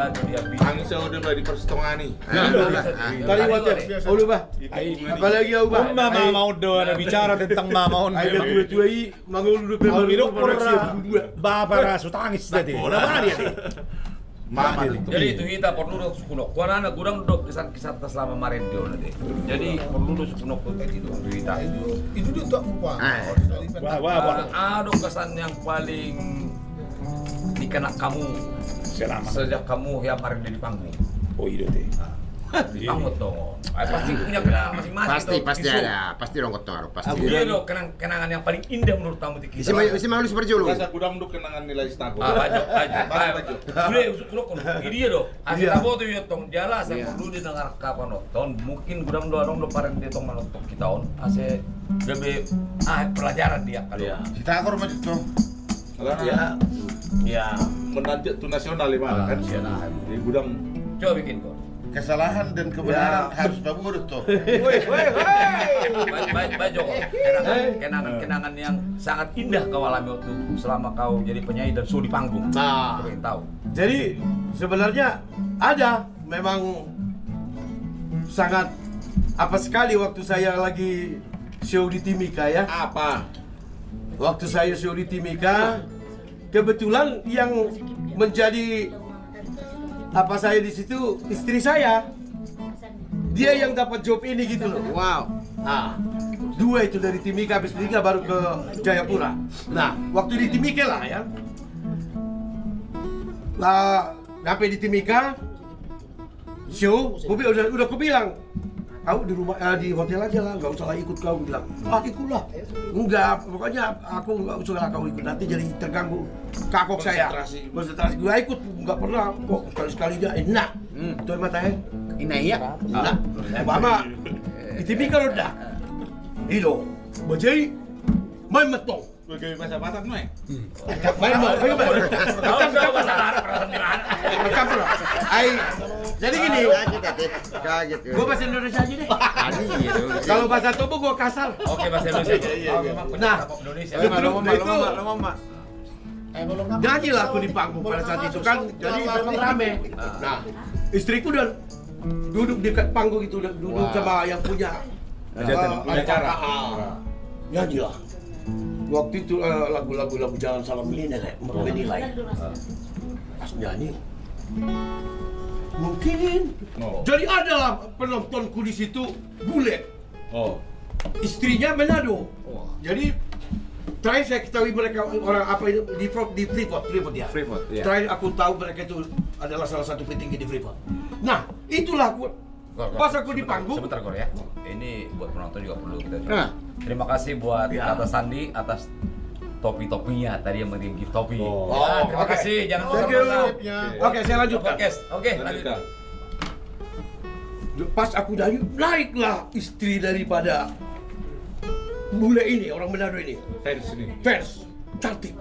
itu dia Ang saya udah di persetongani. Tadi waktu ulu bah. Apalagi au bah. Mama mau doa ada bicara tentang mama on. Ai tua i mangulu Kalau pe hidup Bapa rasu tangis tadi. Nama dia. Mama itu. Jadi itu kita perlu sukunok. Kuana anak gudang duduk kisah tas selama kemarin dia nanti. Jadi perlu sukunok itu kita Itu dia tak lupa. Wah. Ada kesan yang paling dikena kamu Selama. sejak kamu yang kemarin di panggung. Oh iya deh. Di panggung dong. Pasti punya kenangan masing-masing. Pasti ada, pasti rongkot ngaruh pasti. Iya dong kenangan yang paling indah menurut kamu di kita. Isi malu seperti dulu. Rasa gudang duk kenangan nilai stago. Baju. Sudah usuk kon. Ini dia dong. Asal tahu tuh ya tong jala saya perlu didengar kapan nonton. Mungkin gudang dua dong pareng dia tong menonton kita on. Ase lebih pelajaran dia kalau. Kita akor macam itu. Ya. Menanjak tuh nasional lima kan. Di gudang. Coba bikin kok. Kesalahan dan kebenaran harus berurut tuh. Bajo, kenangan yang sangat indah kau alami waktu selama kau jadi penyanyi dan show di panggung. Nah, Kau yang tahu. jadi sebenarnya ada memang sangat apa sekali waktu saya lagi show di Timika ya. Apa? Waktu saya show di Timika, kebetulan yang menjadi apa saya di situ istri saya. Dia yang dapat job ini gitu loh. Wow. Nah, dua itu dari Timika, habis Timika baru ke Jayapura. Nah, waktu di Timika lah ya. Lah, sampai di Timika, show, udah aku bilang, kau di rumah di hotel aja lah, nggak usah lah ikut kau bilang. Ikutlah. Enggak, pokoknya aku nggak usah lah kau ikut, nanti jadi terganggu kakok saya. Konsentrasi gue ikut, nggak pernah kok sekali aja enak. Tuh matanya. Ini ya. Nah, mama di Timika udah. Ilo, bajai main metong. Sebagai bahasa Batak no Main metong. Macam jadi gini, Kaget. gua bahasa Indonesia aja deh. Tadi gitu. Kalau bahasa Toba gua kasar. Oke bahasa Indonesia. Memang Nah, Indonesia. itu nyanyi lah aku di panggung pada saat itu kan, jadi memang rame. Nah, istriku udah duduk di panggung itu, duduk sama yang punya acara. Nyanyi lah. Waktu itu lagu Jalan Salam Lina menilai. Pas nyanyi, mungkin. Jadi adalah penontonku di situ bule. Istrinya Manado. Jadi terakhir saya ketahui mereka orang apa ini di Freeport ya. Terakhir aku tahu mereka itu adalah salah satu petinggi di Freeport. Nah, itulah aku. Pas aku di panggung. Sebentar Kor ya. Ini buat penonton juga perlu kita coba. Terima kasih buat Kata Sandi atas topi-topinya tadi yang mengirim gift topi. Terima kasih. Jangan lupa. Oke, saya lanjutkan. Oke, lanjutkan. Pas aku naiklah istri daripada bule ini, orang Manado ini. Fans, cantik.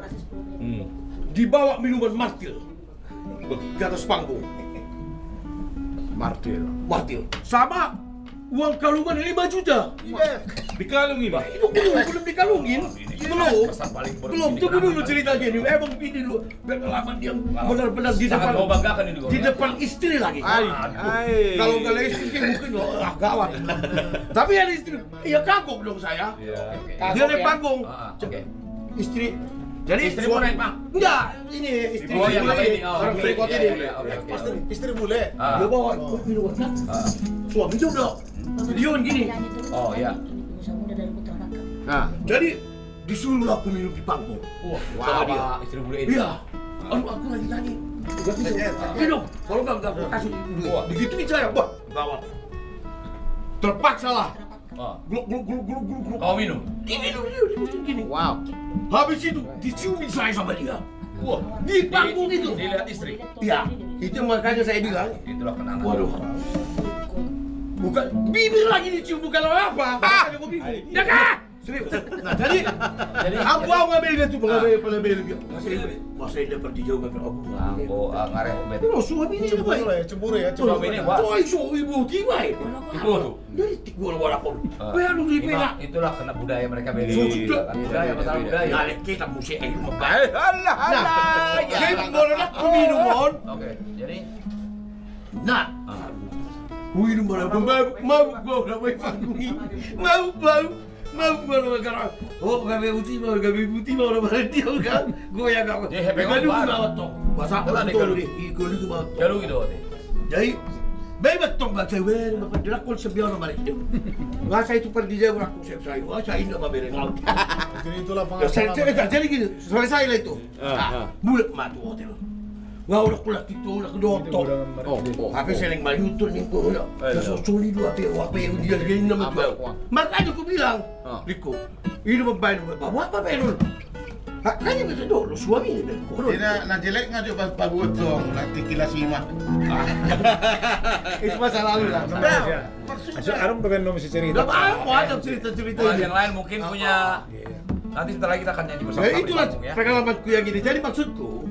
Dibawa minuman martil di atas panggung. Martil. Sama uang kalungan 5 juta. Dikalungin. Belum dikalungin. Belum. Tunggu dulu ceritanya ini. Emang ini dulu pengalaman yang benar-benar di depan istri lagi. Kalau nggak ada istri mungkin gawat. Tapi ada istri, ya kagok dong saya. Dia naik panggung. Istri. Jadi istri mau naik panggung? Enggak, ini istri yang bule ini. orang Freeport ini. Istri bule. Dia bawa minuman. Suaminya udah videoin gini. Oh iya. Nah, Jadi disuruh aku minum di panggung. Sama dia. Istri bule ini. Iya. Aduh, aku lagi nyanyi. Gak bisa. Minum. Kalau enggak aku kasih dulu. Begitu nih saya, wah, gawat. Terpaksa lah. Gluk. Kau minum? Diminum gini. wow. Habis itu diciumin saya sama dia. Wah, di panggung itu. Dilihat istri. Iya, itu makanya saya bilang. Itulah kenangan. Waduh. Bukan bibir lagi dicium, bukan apa. Makanya gua bingung. Ya kan? Serius. Nah, jadi aku ngambil dia tuh, ngambil dia. Masa dia pergi jauh ngambil aku. Aku ngarep bet. Terus suami ini Cemburu ya. Suami ini wah. Wah, ibu tiba. Itu tuh. Dari tiga orang pun. Baru di pena. Itulah kena budaya mereka beda. Sudah. Budaya masalah budaya. Nah, kita musik ini. Allah. Nah, jadi boleh aku minum on. Oke, jadi Nah, wih ini mana mau gua udah mau panggungi, mau gua udah sekarang. Oh gabe putih mau udah balik dia kan, gua ya kau. Dia happy Kan banget. dulu toh, masa Betul, betul Kalau. ni, ikut itu mau. Jalu gitu deh. Jadi, bebet tong baca wer, bapak dilakul sebiar nama itu. Masa itu pergi jauh aku saya, masa ini apa beren laut. Jadi itulah Jadi gini, selesai lah itu. Bulat matu hotel. Wah udah kulat itu, udah kedotok. Tapi sering mayutun nih kok udah. Sosoli dua apa yang dia gini nama tuh. Makanya aku bilang, Riko, ini membayar apa penul? Kayaknya bisa dulu suami ini. Nah jelek ngajak Pak Botong, nanti kilas lima. Itu masa lalu lah. Asal Arum pengen nom si cerita. Udah apa ada cerita-cerita Kalau ini. yang lain mungkin punya. Nanti setelah kita akan nyanyi bersama. Ya itulah ya. pengalamanku yang ini. Jadi maksudku,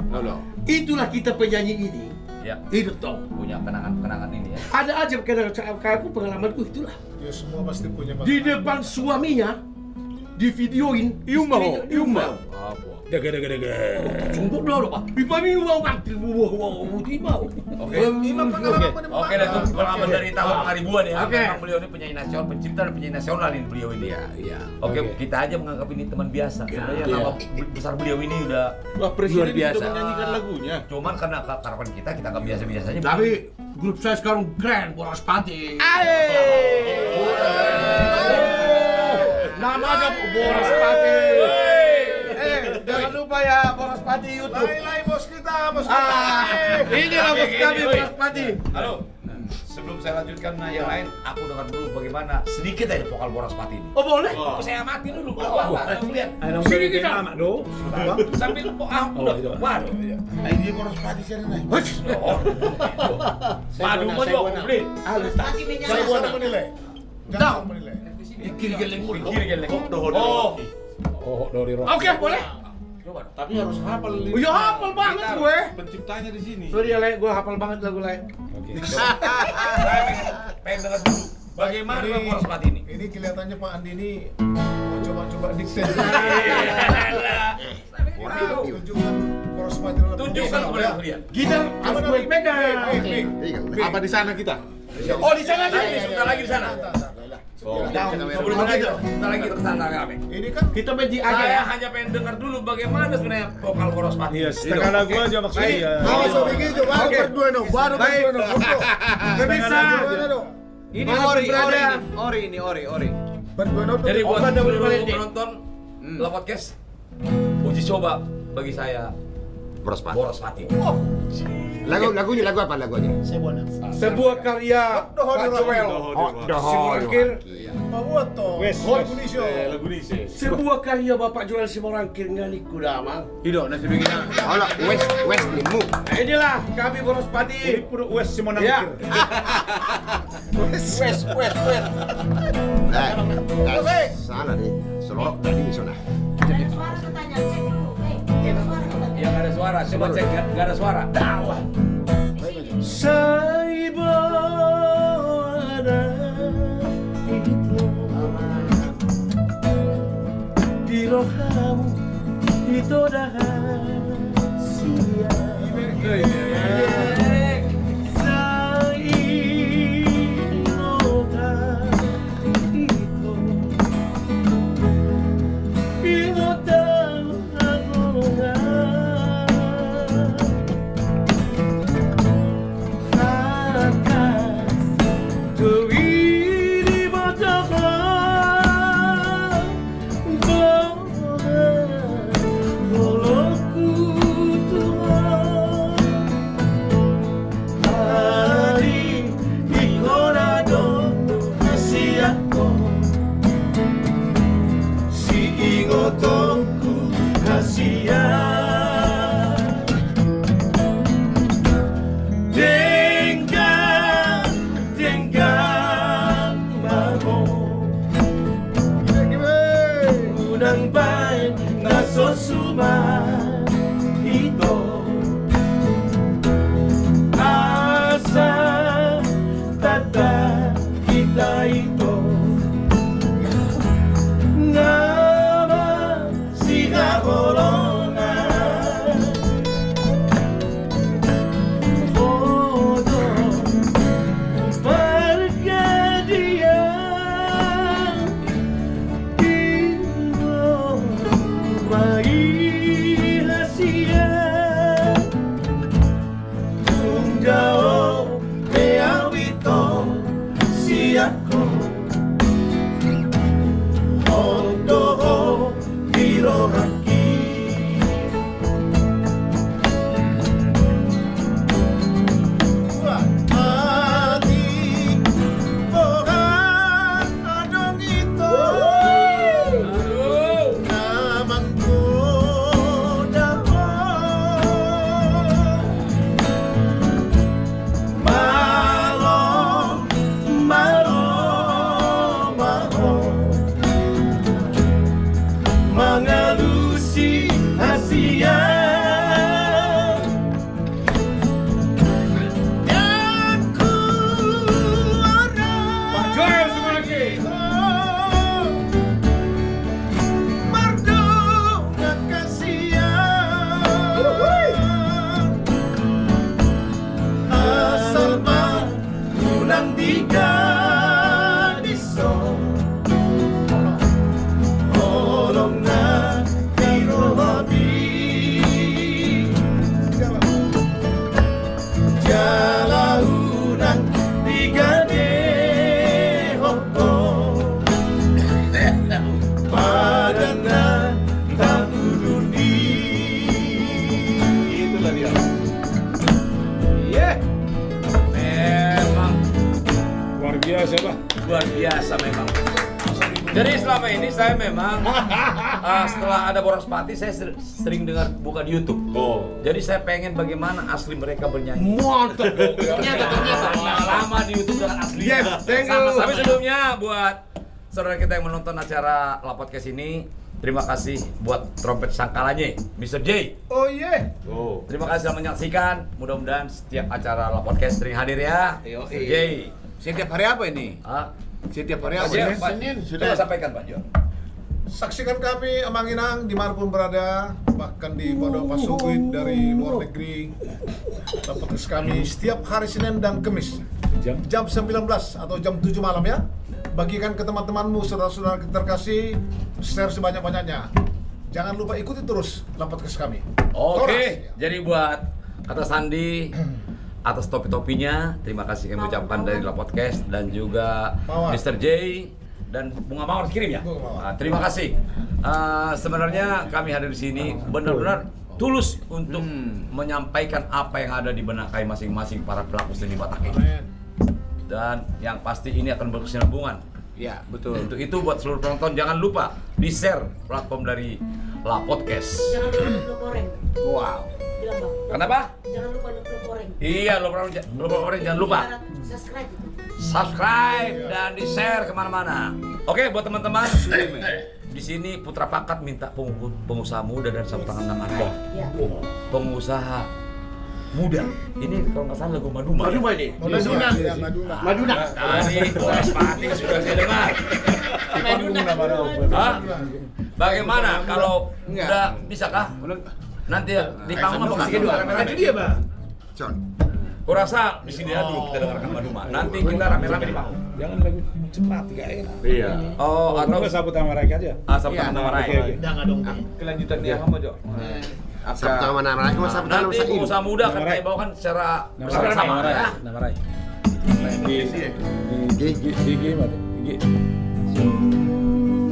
itulah kita penyanyi ini. Ya. Itu toh. Punya kenangan-kenangan ini ya. Ada aja kenangan kayak aku pengalamanku itulah. Ya semua pasti punya Di depan suaminya, di videoin Iumau. Daga. Sungguh dulu pak. Di mana Iumau kantil Iumau. Oke. Oke, dan itu pengalaman dari tahun 2000-an ya. Oke. Memang beliau ini penyanyi nasional, pencipta dan penyanyi nasional ini beliau ini. Iya. Oke, kita aja menganggap ini teman biasa. Sebenarnya nama besar beliau ini udah Wah, presiden luar biasa. itu menyanyikan lagunya. Cuman karena karapan kita nggak biasa-biasa aja. Tapi grup saya sekarang keren, Boras Pati. Namanya Boras Pati. Jangan lupa ya Boras Pati YouTube. Lai bos kita, Inilah bos kami Boras Pati. Halo. Sebelum saya lanjutkan yang lain, aku dengar dulu bagaimana sedikit aja vokal Boras Pati ini. Oh boleh? Saya amati dulu. Aku lihat. Ano sini kita mama do? Sambil itu. waduh. Nah ini boros padi sana nih. Waduh, mau juga beli. Saya buat menilai. Jangan menilai. Kiri geleng mulu. Kiri geleng. Oh, dari rock. Oke, boleh. Coba dong. Tapi harus hafal Oh, ya hafal banget gue. penciptanya di sini. Sorry ya, Le, gue hafal banget lagu lain. Oke. Saya pengen dengar dulu. Bagaimana dengan Boras Pati ini? Ini kelihatannya Pak Andi ini mau coba-coba diktet. Tunjukkan boros padi. Tunjukkan kepada kalian. Gitar harus gue pegang. Apa di sana kita? Oh, di sana nih. Sebentar lagi di sana. Sebelum itu, sebentar lagi kita kesana kami. Ini kan Kita main aja Saya ya. hanya pengen dengar dulu bagaimana sebenarnya vokal Boras Pati. Iya, setengah lagu aja maksudnya. awas begitu, baru berdua no, baru berdua no. Gak bisa. Ini ori. Berdua no. Jadi buat Obat double seluruh blending. penonton Lo Podcast, uji coba bagi saya Boras Pati. Boras Pati. Lagunya lagu apa lagunya? Sebuah karya Pak Joel. Simorangkir. Bawa to. Wes. Indonesia. Lagu ini sih. Sebuah karya Bapak Joel Simorangkir ngani kudamang. Hidup nasi begini. Hola, West limu. Nah, inilah kami Boras Pati. Puro West si Monang. Ya. West. Nah, sana nih. Selorok tadi di sana. Ada suara katanya, cek dulu. Ada suara katanya. Yang ada suara, coba cek nggak ada suara. Dakwah. Saibana itu Biro kamu itu rahasia Sainota itu Inota unang di kadiso Olong na tirohodi Jala unang di gadehopo Padana tamududi Itulah dia. Memang Luar biasa, Pak. luar biasa memang. Jadi selama ini saya memang setelah ada Boras Pati saya sering dengar buka di YouTube. Oh. Jadi saya pengen bagaimana asli mereka bernyanyi. Mantap. Ternyata lama di YouTube dengan asli. Yes, thank you. Tapi sebelumnya buat saudara kita yang menonton acara La Podcast ini, terima kasih buat trompet sangkalanya, Mr. J. Oh iya. Oh. Terima kasih sudah menyaksikan. Mudah-mudahan setiap acara La Podcast sering hadir ya. Yo, Mr. J. Setiap hari apa ini? Ah, Setiap hari apa? Pak, Senin. coba sampaikan Pak Jo. Saksikan kami Amanginang dimanapun berada, bahkan di Pondok Pasugui dari luar negeri. Podcast kami setiap hari Senin dan Kamis jam 19 atau jam 7 malam ya. Bagikan ke teman-temanmu, saudara-saudara terkasih, share sebanyak-banyaknya. Jangan lupa ikuti terus podcast kami. Oke, jadi buat kata Sandi atas topi-topinya, terima kasih kami ucapkan dari La Podcast dan juga Mawar. Mr. J dan Bunga Mawar kirim ya. Bunga Mawar. Terima kasih. Sebenarnya kami hadir di sini benar-benar tulus untuk menyampaikan apa yang ada di benak kami masing-masing para pelaku seni Batak ini. Amin. Dan yang pasti ini akan berkesinambungan. Ya, betul. Untuk itu buat seluruh penonton jangan lupa di-share platform dari La Podcast. Jangan lupa lo goreng. Wow. Bilang bang. Kenapa? Jangan lupa lo goreng. Iya, lo orang jangan lupa. Subscribe itu. Subscribe dan di-share kemana-mana. Oke, buat teman-teman, di sini Putra Pakat minta pengusaha muda dan sapu tangan Namarai. Ya. Pengusaha muda. Ini kalau nggak salah lagu Maduma. Maduma ini. Maduna. Ya, Maduna. Maduna. Tadi Boras Pati sudah saya dengar. Hah? Bagaimana kalau Enggak. udah bisakah? Nanti di panggung apa kasih kedua rame-rame? Itu dia, Bang. Con. Kurasa di sini aja dulu kita dengarkan Maduma. Nanti kita rame-rame di panggung. Jangan lagu cepat, gak enak. Iya. Oh, atau Atau sabut sama mereka aja. sapu Iya, tangan Namarai. oke, oke. Jangan dong. Kelanjutan dia apa, Jo? Sabtu sama mana? Cuma sabtu sama Nanti sain. pengusaha muda akan Namarai. saya bawakan secara Nama bersama Rai. ya. Nama Rai. G. G mati. G.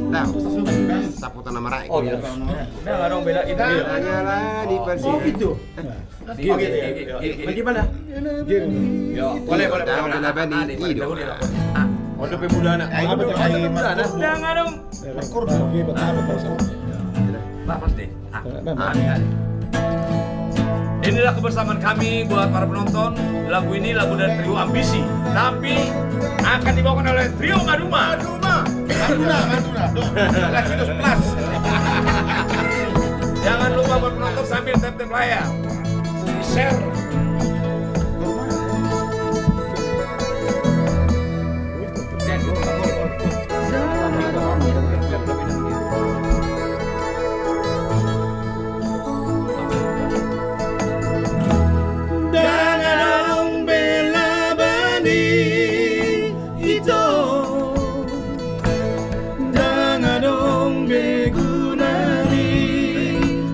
Nah, sapu tanah marai. Oh, iya. Nah, nggak dong beda itu. Tanyalah di persi. Oh, gitu. Oh, gitu. Bagaimana? G. Boleh. Daun di laban di ido. Oh, DP Budana. Jangan dong. G betul betul. Lapas deh. Inilah kebersamaan kami buat para penonton. Lagu ini lagu dari trio Ambisi, tapi akan dibawakan oleh trio Maduma. Maduna. Latinus Plus. Jangan lupa buat penonton sambil tap-tap layar, share. Danganong bela bani ito Danganong begunani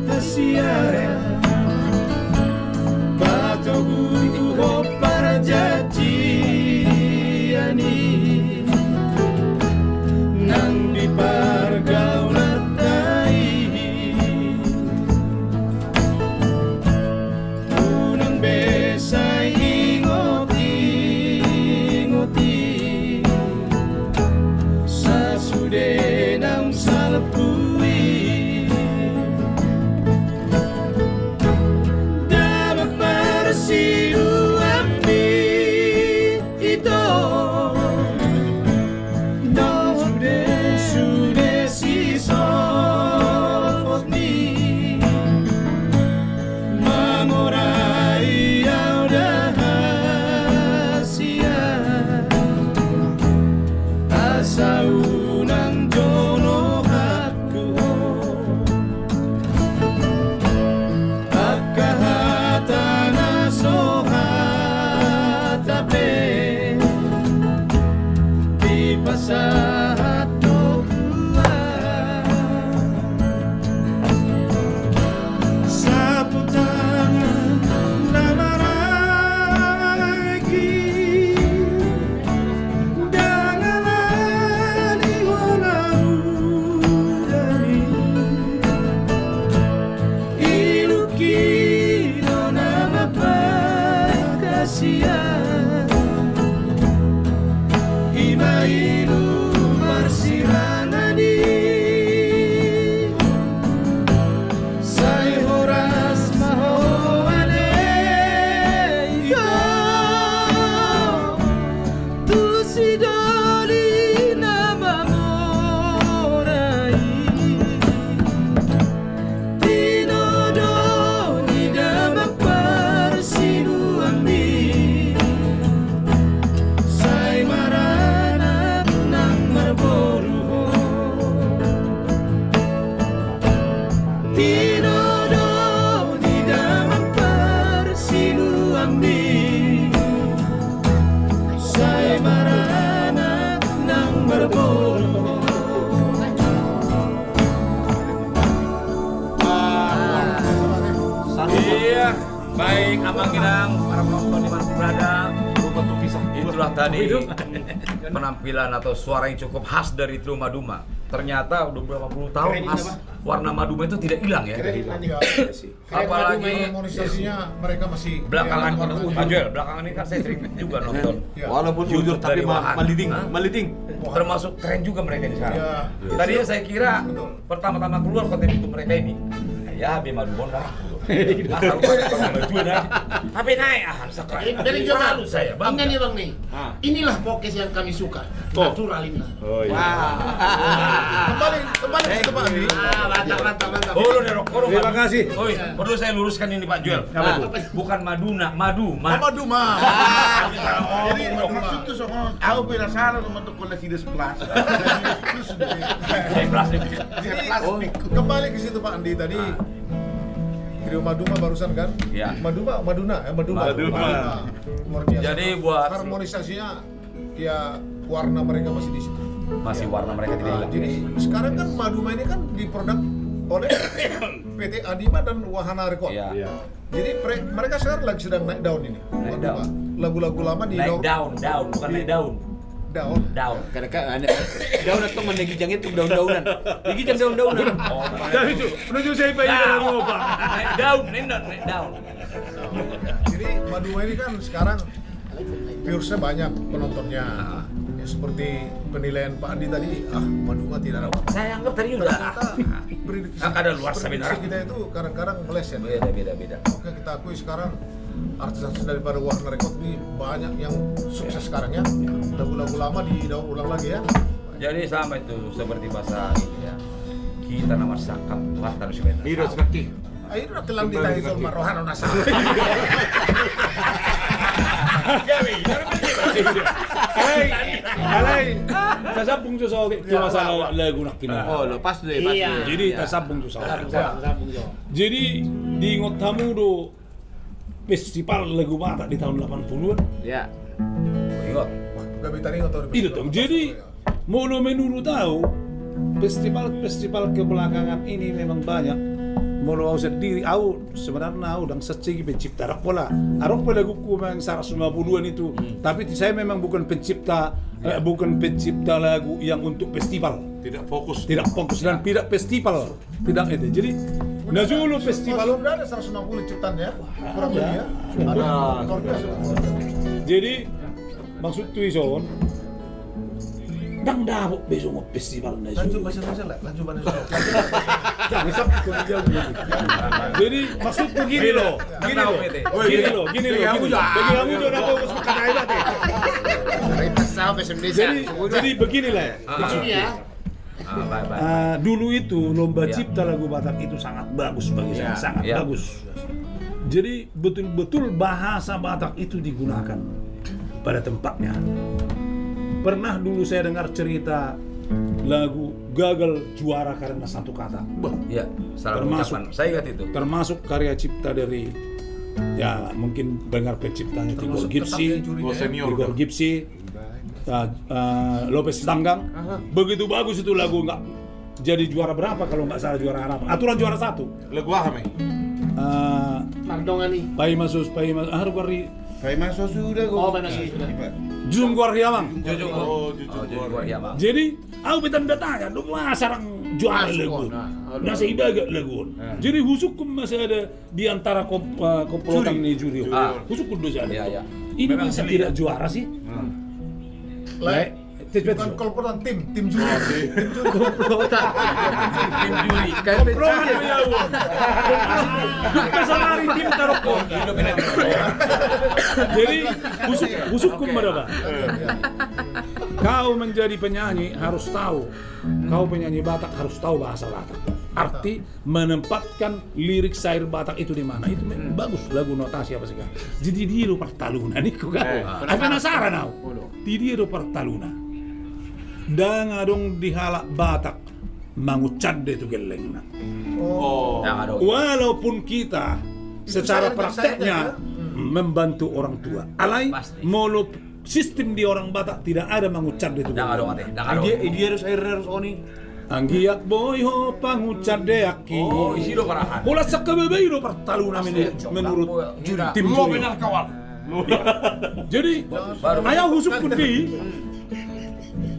hasiara Batoguho para jatiani Nang dipargaw na unang besa'y ingot-ingot Baik, Amanginang, para penonton di mana berada. Itulah tadi penampilan atau suara yang cukup khas dari Trio Maduma. Ternyata udah berapa puluh tahun khas warna Maduma itu tidak hilang ya. Apalagi harmonisasinya mereka masih belakangan warna Pak Joel, belakangan ini kan saya sering juga nonton. Ya. Walaupun YouTube jujur tapi dari Wahan. maliting. Termasuk keren juga mereka ini sekarang. Ya. Tadinya saya kira pertama-tama keluar konten YouTube mereka ini. Ya, Bima Dubon dah. Asal baju dah. Tapi naik sekarang. Dari jauh Malu saya, Bang. Ini nih Bang nih. Inilah podcast yang kami suka. Natural ini. Oh iya. Kembali ke situ Pak Andi. Mantap. Oh, lu nerok korong. Terima kasih. Oi, perlu saya luruskan ini Pak Joel. Bukan Maduna, Madu. Maduma. Jadi maksud tuh soal aku penasaran sama tuh koleksi di sebelah. Jadi kembali ke situ Pak Andi tadi. Trio Maduma barusan kan? Ya. Maduna. Maduma. Luar biasa. Jadi buat harmonisasinya ya warna mereka masih di situ. masih warna mereka tidak hilang. Jadi sekarang kan Maduma ini kan diproduk oleh PT Adima dan Wahana Record. Iya. Jadi mereka sekarang lagi sedang naik daun ini. Naik Maduma. daun. Lagu-lagu lama di Naik daun, bukan naik daun. Daun. Kadang-kadang ada daun atau menegijang itu daun-daunan. Digijang daun-daunan. Oh, Dari itu, menuju saya bayi dalam lupa. naik daun. Jadi Maduma ini kan sekarang viewersnya banyak penontonnya. Ya, seperti penilaian Pak Andi tadi, Maduma tidak ada. Saya anggap tadi juga. Ada luar sebenarnya. Kita itu kadang-kadang meleset. Beda. Oke, kita akui sekarang artis-artis daripada Warner Record ini banyak yang sukses sekarang ya. Lagu-lagu lama didaur ulang lagi ya. Jadi sama itu seperti bahasa ini ya. Kita nama sakap warta sebenarnya. Ini sekali. Ayo udah kelang di tahi sol marohano nasa. Alay, tasabung to sa masalah lagu nak kina. Oh, lepas tu lepas. Iya. Jadi tasabung to sa. Sabung. Jadi diingat kamu do festival lagu Batak di tahun 80-an. Ya. Ingat. Gabi tadi nggak tahu. Itu tuh. Jadi mulu menurut tahu festival kebelakangan ini memang banyak. Mulu aku sendiri, aku sebenarnya aku dan segi pencipta rock pola. Rock pola laguku memang 150-an itu. Tapi saya memang bukan pencipta lagu yang untuk festival. Tidak fokus Dan tidak festival. Tidak itu. Jadi nah dulu festival. Kalau udah ada 160 ciptaan ya. Kurang lebih ya. Ada luar biasa. Jadi maksud tuh Ison dang dapok besok mau festival na Lanjut bahasa Indonesia lah. Lanjut bahasa Indonesia. Jadi maksud begini loh. Gini loh. Bagi kamu jangan apa harus kata hebat ya. Dari pasal bahasa Indonesia. Jadi beginilah ya. Maksudnya Dulu itu lomba cipta lagu Batak itu sangat bagus bagi saya, sangat bagus. Jadi betul-betul bahasa Batak itu digunakan pada tempatnya. Pernah dulu saya dengar cerita lagu gagal juara karena satu kata. Iya, salah ucapan. Saya ingat itu. Termasuk karya cipta dari ya mungkin dengar penciptanya Igor Gipsy, Lopez Tanggang. Begitu bagus itu lagu, nggak jadi juara berapa kalau nggak salah juara apa? Aturan juara 1. Lagu apa nih? Mardongan nih. Pai masus harugari Kayak masuk sudah gua. Oh, benar sih. Jujung Guardiamang. Jujur ya, Bang. Jadi aku betanda tanya, lu mah sarang juara lagu. Nasa ibaga lagu. Jadi husukum masih ada di antara komplotan nih juri. Husukum dosa ada. Iya. Ini Memang masa seni, tidak ya? juara sih? Bukan kolpotan tim juri. Tim juri. Kayak Komplotan ya. Dukta salari tim taroko. Jadi husukum berapa? Kau menjadi penyanyi harus tahu. Kau penyanyi Batak harus tahu bahasa Batak. Arti menempatkan lirik syair Batak itu di mana. Itu memang bagus lagu notasi apa segala. Jadi dia pertalunan itu kau. Apa penasaran kau? Di dia pertalunan. Dan adong dihalak Batak mangucad itu gelengna. Walaupun kita secara prakteknya membantu orang tua. Alai molo sistem di orang Batak tidak ada mangucad itu. Dia harus Dia harus air harus oni. Anggiak boy ho pangucat deaki. Oh, isi do parahan. Bola sakabebeido pertaluna menurut tim Lo juri. benar kawan. Jadi ayah husuk putih.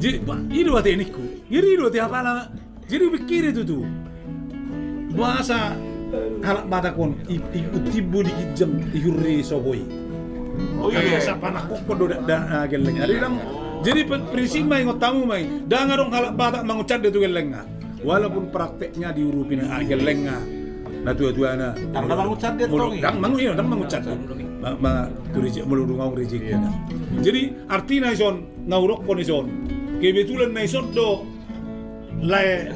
Jadi ini dua teknikku. Ini dua tiap apa? Jadi pikir itu tuh bahasa halak batakon ikutibu di jam ihuri soboi. Oh iya. Siapa nak kok do da geleng. Jadi prinsip mai ngotamu mai. Dangan dong halak batak mengucat dia tuh gelengnya. Walaupun prakteknya diurupin gelengnya. Nah tua-tuana. Dang mengucat dia tuh. Dang mengucat. Turiji meludung ngau rezeki. Jadi artinya ison naurok konison. Kebetulan naison do lai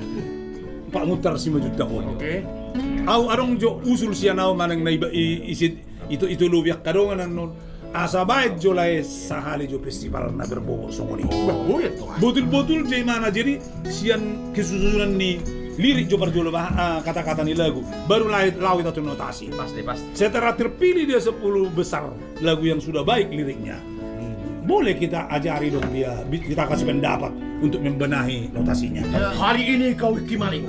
Pak Mutar 5 juta on. Oke. Au arong jo usul sianau manang na isit itu lubiak kadongan non asa baik jo lai sahali jo festival na berbobo songoni. Betul-betul jay mana jadi sian kesusunan ni lirik jo parjolo kata-kata ni lagu baru lawit atau notasi. Pasti. Setelah terpilih dia 10 besar lagu yang sudah baik liriknya. Boleh kita ajari dong dia, kita kasih pendapat untuk membenahi notasinya. Hari ini kau kimaling.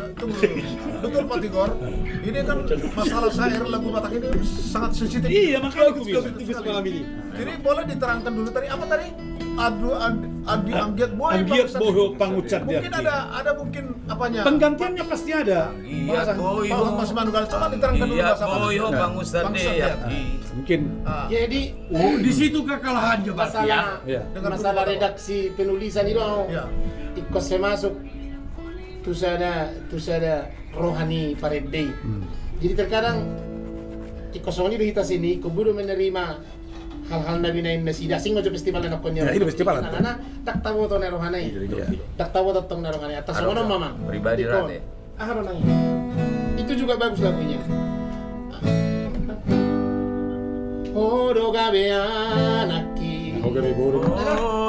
Betul Pak Tigor. Ini kan masalah syair lagu Batak ini sangat sensitif. Iya, makanya aku bilang. Jadi boleh diterangkan dulu tadi apa tadi? Adi Anggiat Boy. Anggiat Boy pangucat dia. Mungkin ada mungkin apanya? Penggantiannya pasti ada. Iya, Boy. Mas Manugal coba diterangkan dulu Iya, bahasa Boy, Bangusat ya. Mungkin. Jadi Di situ kekalahannya masalah Iya. masalah redaksi penulisan itu Ya. ikut saya masuk tu ada rohani paredei. Jadi terkadang ikut soni kita sini kubudu menerima hal-hal nabi nain nasida sing ojo festival na konya. Ya, ini festival. Nana tak tahu to na rohani. Tak tahu to tong na rohani atas sono mama. Pribadi rate. Nang. Itu juga bagus lagunya. Oro gabe anaki. Oke, burung.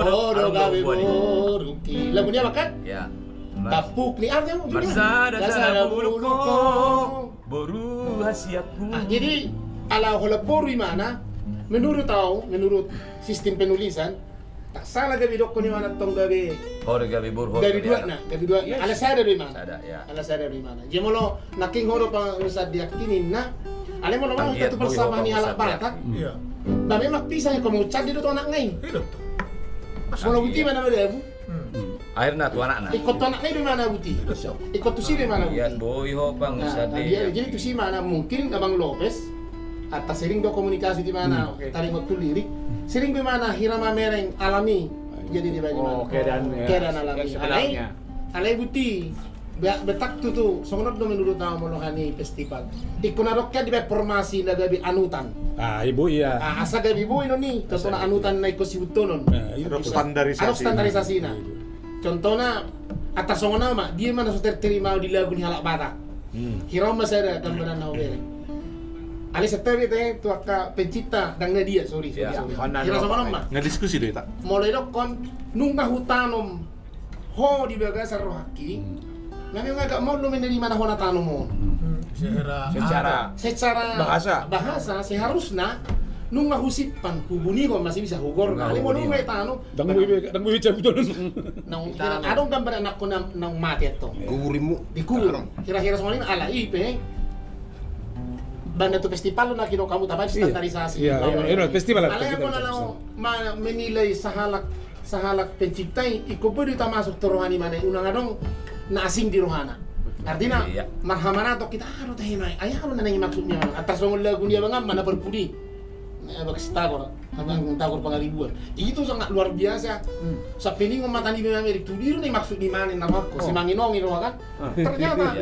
Oro gabe boruki. Lagunya apa kan? Ya. Tapuk nih artinya mau Dasar buruk boru hasiaku. Jadi ala hola boru mana? Menurut sistem penulisan tak salah gabi dokko ni mana tong gabi Hore gabi bur hore. gabi dua ala saya dari mana? Sada ya. Ala saya dari mana? Jemolo naking horo pang usad diakinin na ale mo naman Anggiat kita bersama ni ala batak. Iya. Ba memang pisah kamu ucap di anak ngai. Hidup. Kalau buti mana ada bu? Akhirnya tu anak. Ikut tu anak ngai di mana buti? Ikut tu si di mana buti? Yan boy ho Bangusat Dia jadi tu si mana mungkin Abang Lopez atas sering do komunikasi di mana tarik waktu lirik sering di mana hirama mereng alami jadi di mana keadaan alami alai buti betak tu songonot do menurut nama molohani festival ikunaroknya di formasi na gabi anutan Ibu iya. asa gabi ibu ino ni contohna anutan na iko sibutonon standarisasi na contohna atas songona mah dia mana sudah terima di lagu ni halak batak hirama saya gambaran na obere Ali setawi teh tu aka pencipta dang dia sorry. Kira sama nama. Ngediskusi deh tak. Mulai dokon nungga hutanom ho di bagasar rohaki. Nami agak mau lu menerima na hona tanom. Secara bahasa seharusnya nungga husipan hubuni kok masih bisa hugor. Ali mau nungga tanom. Dang bu betul. Nang kira adong gambar anak ko nang mati to. Kuburimu. Dikubur. Kira-kira semuanya ala ipe. Banda tu festival na kino kamu tabay standarisasi. Iya, festival lah. Alay mo na lang menilai sahalak penciptai iko pwede ta masuk to rohani mana unang adong na asing di rohana. Artinya marhamana to kita aro tayo na ayaw na nang maksudnya atas ng lagu niya mga mana berpudi. Bagstagor hanggang tagor pangalibuan. Itu sangat luar biasa. Sa piling ng mata ni Amerik tudiro na maksud ni mana na ko si Manginong iro kan. Ternyata.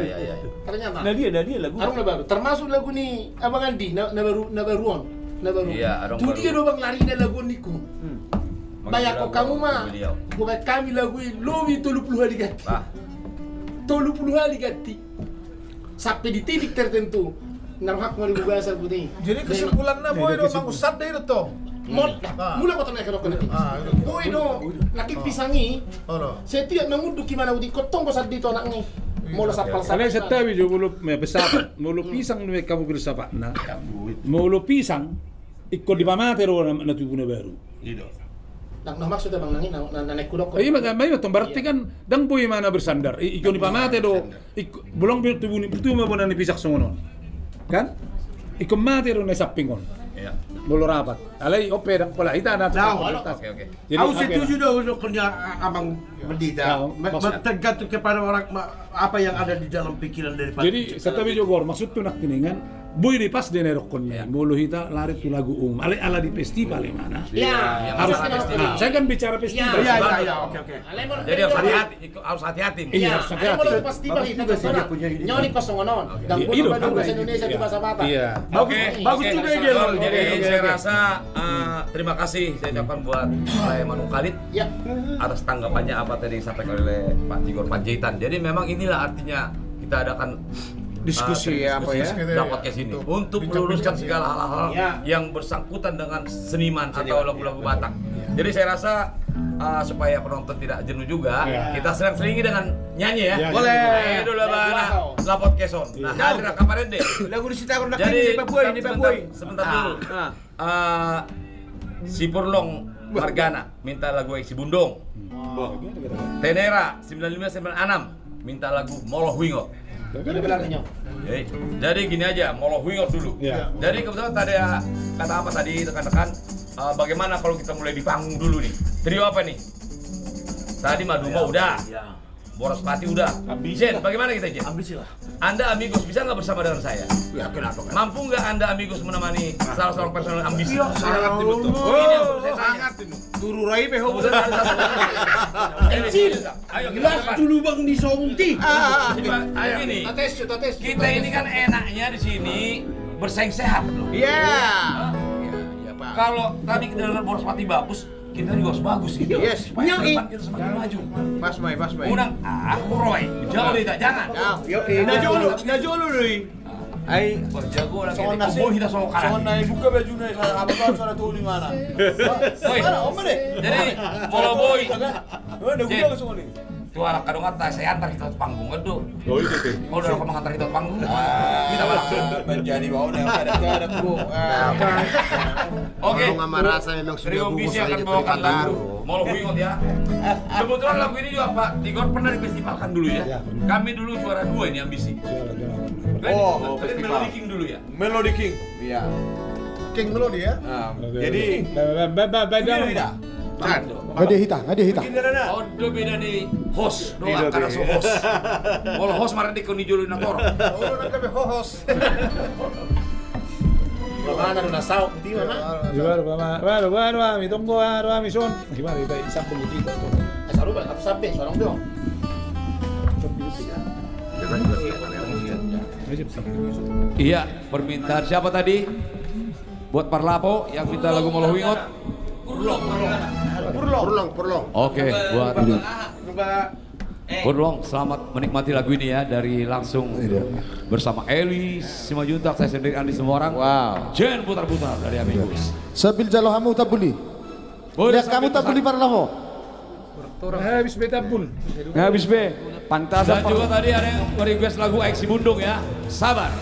Nah dia lagu. Arong na baru. Termasuk lagu ni Abang Andi na baruan. Iya, arong baru. Tudi do bang lari na lagu ni ko. Baya ko kamu mah. Buat kami lagu lobi 30 hari ganti. 30 hari ganti. Sampai di titik tertentu. Narhak mo rin bahasa buti. Jadi kesimpulan na boy do Bangusat deh itu. Mula ko tanay karo kanati. Boy do nakipisangi. Setiap manguduk gimana uti kotong ko sad dito anak ni. Mula sa palsa. Kaya sa tabi jo mulo pisang no kamu bersapa na. Mulo pisang ikko di pamatero na tubuh na baru. Nang maksudnya bang nangin naik kuda kok. Iya, may berarti kan dang boy mana bersandar. Ikaw ni pamate do. Bulong tubuni pertuma mo na ni pisak sungonon. Kan? Ikaw mate do na sapingon. Iya. Dulu rapat. Alay ope dak pala ita na. Oke. Aku setuju dong untuk kerja abang Berdita. maksudnya. Tergantung kepada orang apa yang ada di dalam pikiran daripada. Jadi setabi jogor maksud tu nak tiningan. Boy di pas denero kon ya. Bolo hita lari tu lagu ala di festival mana. Ya, Harus festival. saya kan bicara festival. Iya, oke. Jadi harus hati-hati. Iya, harus hati-hati. Kalau festival itu nyoni kosongonon. Dan Iya, kudu iya, bahasa iya. Indonesia di bahasa Batak. Iya. Bagus juga ide lo. Jadi saya rasa terima kasih saya ucapkan buat Pak Manu Khalid Ya. atas tanggapannya apa tadi disampaikan oleh Pak Tigor Panjaitan. Jadi memang inilah artinya kita adakan Diskusi apa ya? dapat ke sini untuk meluruskan segala hal-hal Ya. yang bersangkutan dengan seniman atau lagu-lagu Batak. Jadi saya rasa supaya penonton tidak jenuh juga, kita sering-selingi dengan nyanyi ya. Boleh. Ayo dulu bana, lapot keson. Nah, hadir kapan deh. Lagu di situ aku nak Jadi ini Pak sebentar dulu. Si Purlong Margana minta lagu Eksi Bundong. Tenera 9596 minta lagu Moloh Wingot. Ini belarnya. Jadi gini aja, Moloh Wingot dulu. Iya. Jadi kebetulan tadi kata apa tadi rekan-rekan, bagaimana kalau kita mulai di panggung dulu nih? Trio apa nih? Tadi Maduma udah. Boros Pati udah. Jen, bagaimana kita Jen? Ambisi lah. Anda Amigos bisa nggak bersama dengan saya? Ya kenapa kan? Mampu nggak Anda Amigos menemani salah seorang personel ambisi? Sangat betul. Oh, ini yang perlu saya tanya. Turu rai peho. Kebetulan ada satu. Kecil. Ayo kita Jelas dulu bang di Somti. Ayo ini. Tates. Kita ini kan enaknya di sini bersaing sehat loh. Iya. Kalau tadi kita dengar Boros Pati bagus, kita juga harus bagus gitu. Yes. Supaya ke depan kita semakin maju. Pas mai. Unang aku Roy, jauh tidak jangan. Yo, najo lu nih. Ai Jago lagi di kubu kita soal kanan. buka bajunya apa sana tuh di mana? Woi, Om deh. jadi Polo Boy, Udah Jen. buka semua nih. Tuh anak kadang kata saya antar kita ke panggung kan tuh. Oh itu tuh. Kalau udah kamu antar kita ke panggung, kita balik. Menjadi bau ada bu. Oke. Kalau nggak rasa memang sudah Trio gugus Bisi lagi akan di bawakan tempat lagu baru. Moloh Wingot ya. Kebetulan lagu ini juga Pak Tigor pernah difestivalkan dulu ya. Kami dulu juara 2 ini ambisi. Kalian Melody King dulu ya. Melody King. Iya. King Melody ya. Jadi beda. Ngade hita. Oh, beda nih host doang karena so host. Kalau host marah di koni julu natoro. Oh, nak kebe hohos. Mana na sao? Di mana? Baru mi tunggu mi son. Gimana kita isampung kita tuh. Saruba atau sampai seorang dong. Iya, permintaan siapa tadi? Buat Parlapo yang minta lagu Moloh Wingot. Purlong. Oke, buat Purlong, selamat menikmati lagu ini ya dari langsung bersama Eli Simajuntak, saya sendiri Andi semua orang. Wow. Jen putar-putar dari Amigos. Sabil jalo hamu tabuli. Lihat kamu tabuli para laho. Habis beta pun. Habis be. Pantas Dan juga tadi ada yang request lagu Eksi Bundung ya. Sabar.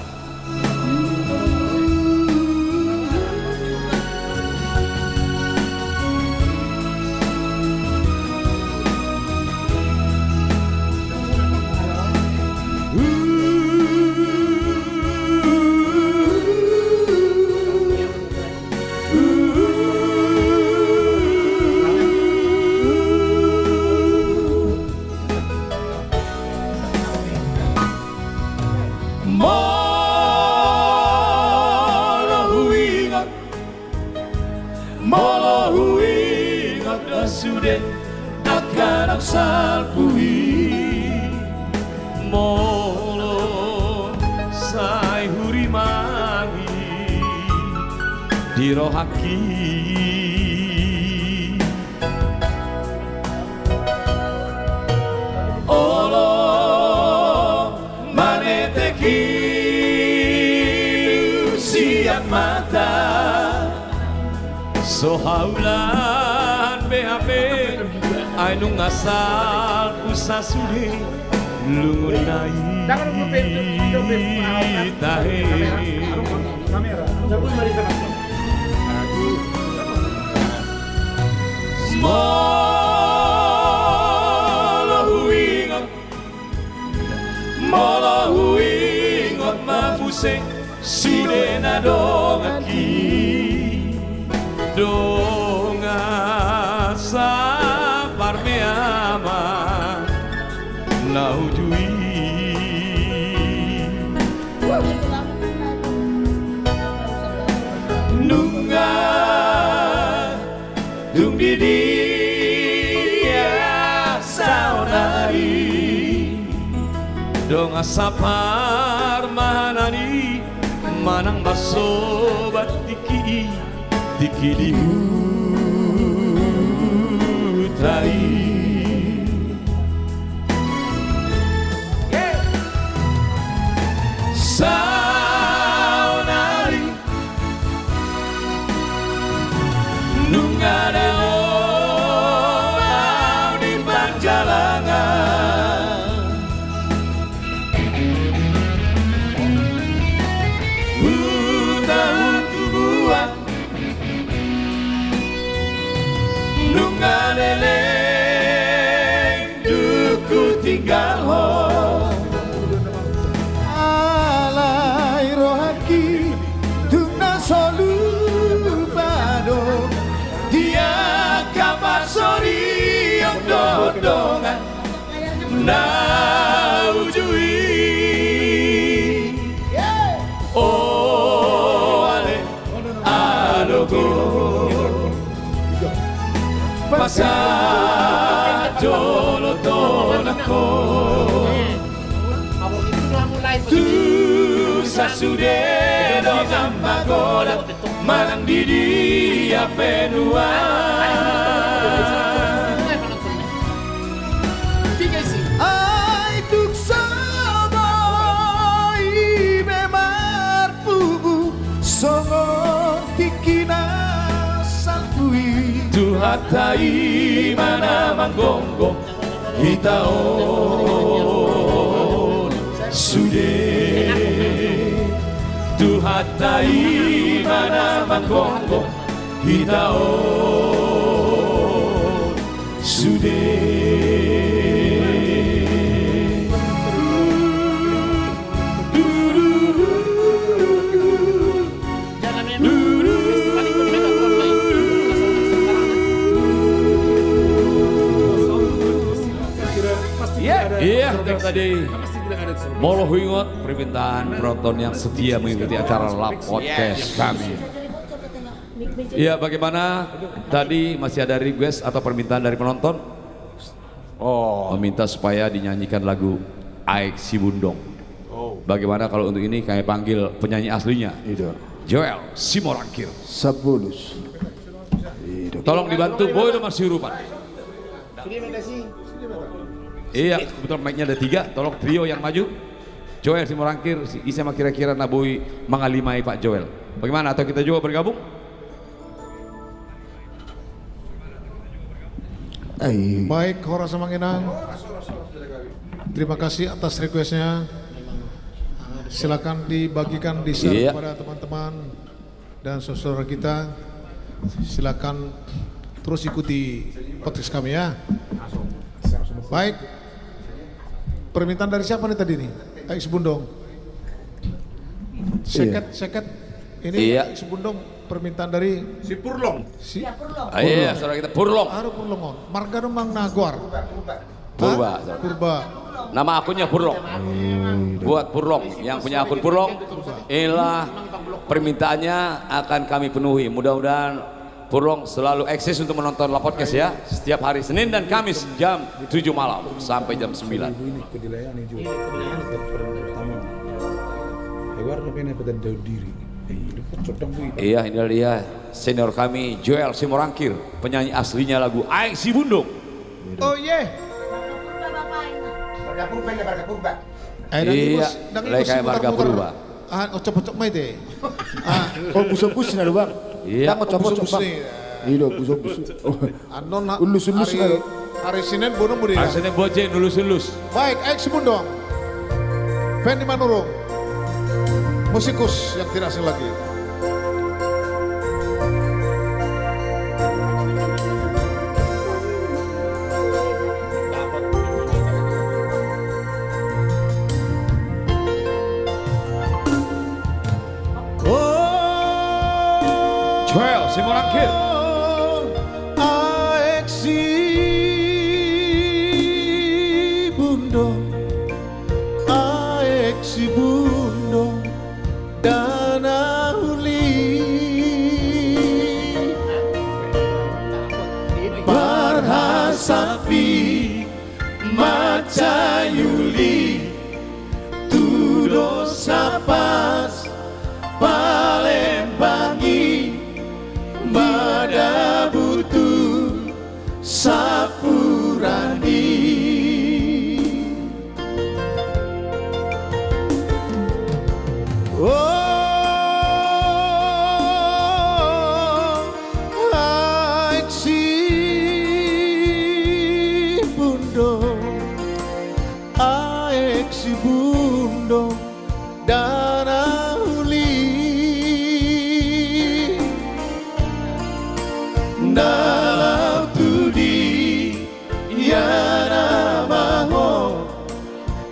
Moloh Wingot sudah akan salpui Moloh sai huri mangi dirohaki Olo maneteki siang mata Sohaulan BHP Ainu ngasal usah sude lungunai tahe Malahu ingot mapusing Sudena dongaki Donga sapar me ama Naujui Nunga Dung di dia saunari Dong asapar mahanani manang masobat tiki di hutai saunari nungada di Panjalangan Nungaleleng duku tinggal ho Alai rohaki tuna solubado Dia kabar sori yang dodongan Naujui Oh ale alogo Pasajolo tonako Tu sasudero jambagola Manang didi apenua Ai tuksama ibe marpubu songo tikina salpui Tuhatai mana manggongo hitaon sude Tuhatai mana manggongo hitaon sude Iya, tadi Molo Huingot permintaan penonton yang setia mengikuti acara Lap Podcast kami. Iya, bagaimana tadi masih ada request atau permintaan dari penonton? Meminta supaya dinyanyikan lagu Aek Sibundong. Bagaimana kalau untuk ini kami panggil penyanyi aslinya? Joel Simorangkir. Sapulus. Tolong dibantu Boy Mas Sirupan. Iya, kebetulan mic-nya ada 3, tolong trio yang maju. Joel Simorangkir, Isa kira-kira Naboy mengalimai Pak Joel. Bagaimana? Atau kita juga bergabung? Baik, Hora Samanginang. Terima kasih atas requestnya. Silakan dibagikan di share kepada teman-teman dan saudara kita. Silakan terus ikuti podcast kami ya. Baik. Permintaan dari siapa nih tadi nih? Aik Sibundong. Seket. Ini Aik Sibundong permintaan dari Si Purlong. Iya, saudara kita Purlong. Aduh Purlong. Marga Mang Nagwar. Purba. Nama akunnya Purlong. Buat Purlong, yang punya akun Purlong, inilah permintaannya akan kami penuhi. Mudah-mudahan Purlong selalu eksis untuk menonton La Podcast ya. Setiap hari Senin dan Kamis jam 7 malam sampai jam 9. Iya, inilah dia senior kami Joel Simorangkir, penyanyi aslinya lagu Aek Sibundong. Oh yeah. Iya, kayak warga purba. Ocok-ocok mai deh. Oh, busuk-busuk na bang. Iya, Busuk-busuk bang. Iya, busuk-busuk. Anon Ulus-ulus na. hari Senin bunuh budi. Aslinya boceng lulus-lulus. Baik, Aek Sibundong. Fendi Manurung. Musikus yang tidak asing lagi. Simorangkir. Aeksi bundo, aeksi bundo, danauli barhasapi macayuli tudo sapas palembangi madabutu sapurani aeksi bundo, aeksi bundo, danauli dalam tudi yana maho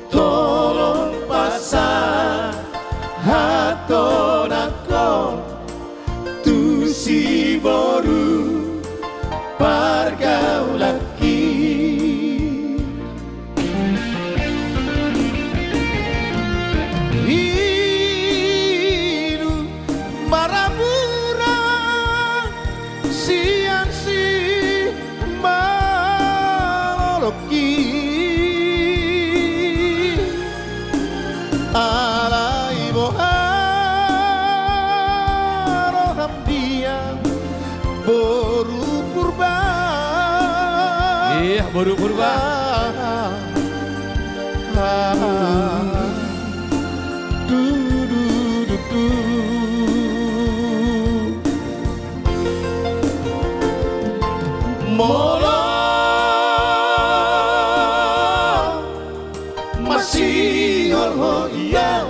tolong pasang hatonako tu si boru pargaulaki hidup marabura sian si maloloki alai boharo hamdia boru purba. Iya, baru purba. Du, du, du, du. Molo masih holho iya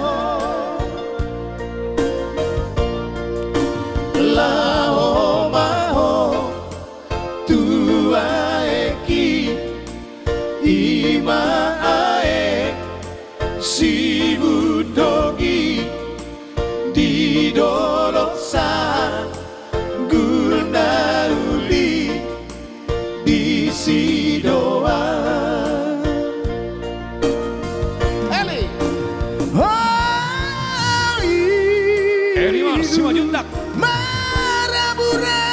lao maho tua eki ima ae si budogi di doloksa guna uli di sidoa Eli Elimar Simajuntak. marabura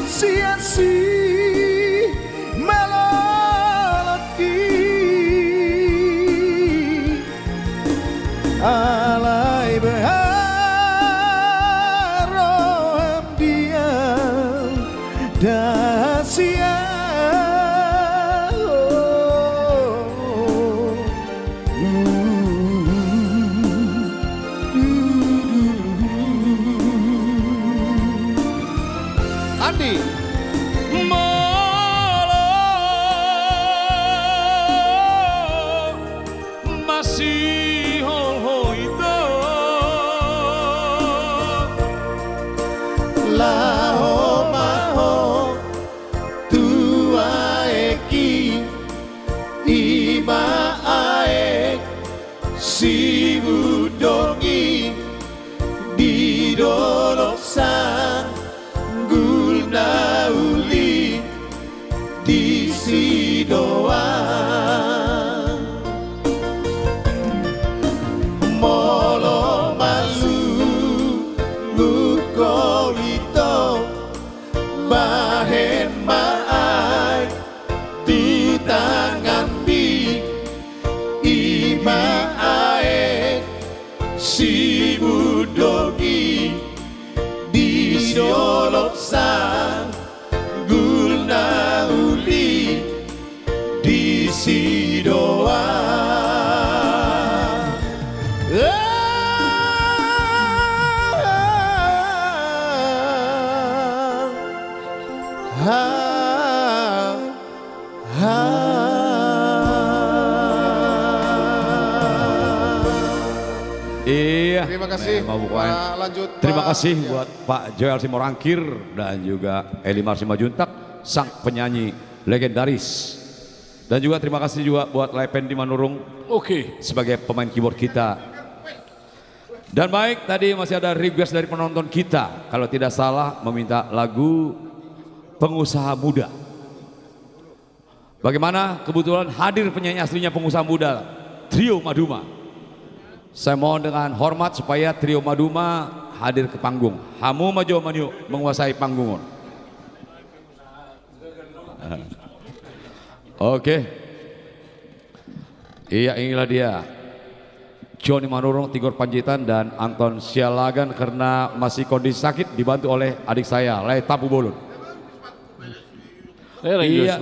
siansi meloloki alai beharo dia dasia Andi Masih holhoito lao maho tua eki ima ae si budogi di doloksa guna uli di sidoa molo malu lukolito bahen maai tu tangan bi ima ae si budogi di doloksa guna uli di sidoa Iya. Terima kasih. Pak, lanjut. Terima Pak. kasih buat Pak Joel Simorangkir dan juga Elimar Simajuntak, sang penyanyi legendaris. Dan juga terima kasih juga buat Lepen di Manurung Oke. sebagai pemain keyboard kita. Dan baik, tadi masih ada request dari penonton kita, kalau tidak salah meminta lagu Pengusaha Muda. Bagaimana kebetulan hadir penyanyi aslinya pengusaha muda, Trio Maduma. Saya mohon dengan hormat supaya Trio Maduma hadir ke panggung. Hamu maju maju menguasai panggung. Oke. Iya, inilah dia. Johnny Manurung, Tigor Panjitan dan Anton Sialagan karena masih kondisi sakit dibantu oleh adik saya, Lay Tapu Bolon. Iya.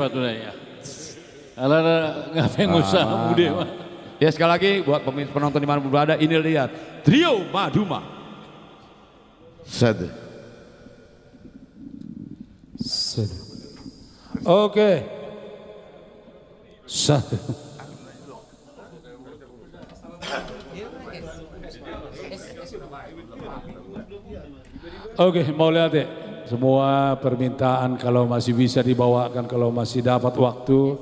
Ala ngapain usaha muda. Ya sekali lagi buat penonton di mana pun berada, ini lihat Trio Maduma. Sad. Oke. Satu. Oke, mau lihat deh. Semua permintaan kalau masih bisa dibawakan, kalau masih dapat waktu,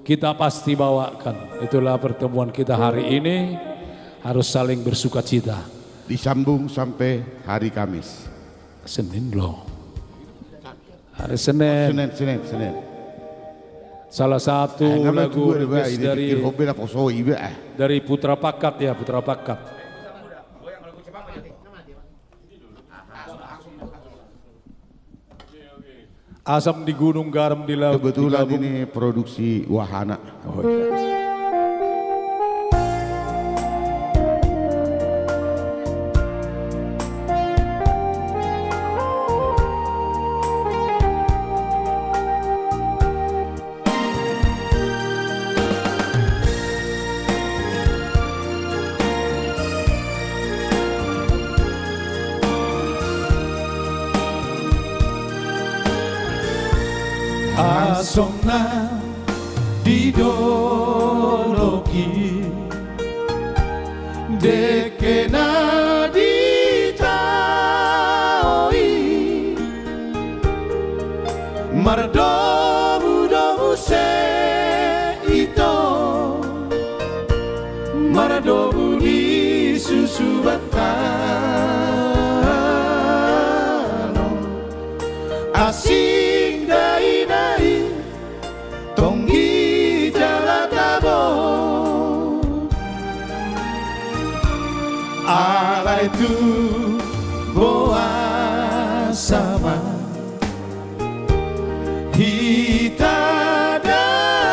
kita pasti bawakan. Itulah pertemuan kita hari ini, harus saling bersuka cita. Disambung sampai hari Kamis. Senin loh. Hari Senin. Senin. Salah satu lagu request dari Putra Pakat ya, Putra Pakat. Asam di gunung, garam di laut. Kebetulan ini produksi Wahana. Oh, iya. Asomna didoloki dekena ditaoi mardomu se ito mardomu di susu batano asing dai tonggi jalatabo alai tu boa sama hita dasia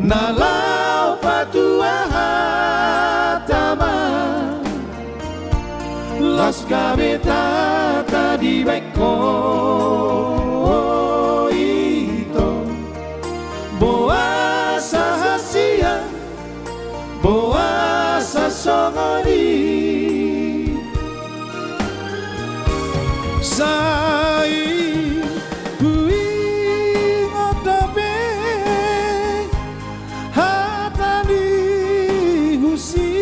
nalau patua hatama las gaveta di beko ito boa sahasia boa sasongoni sai hui ngotobe hatani husi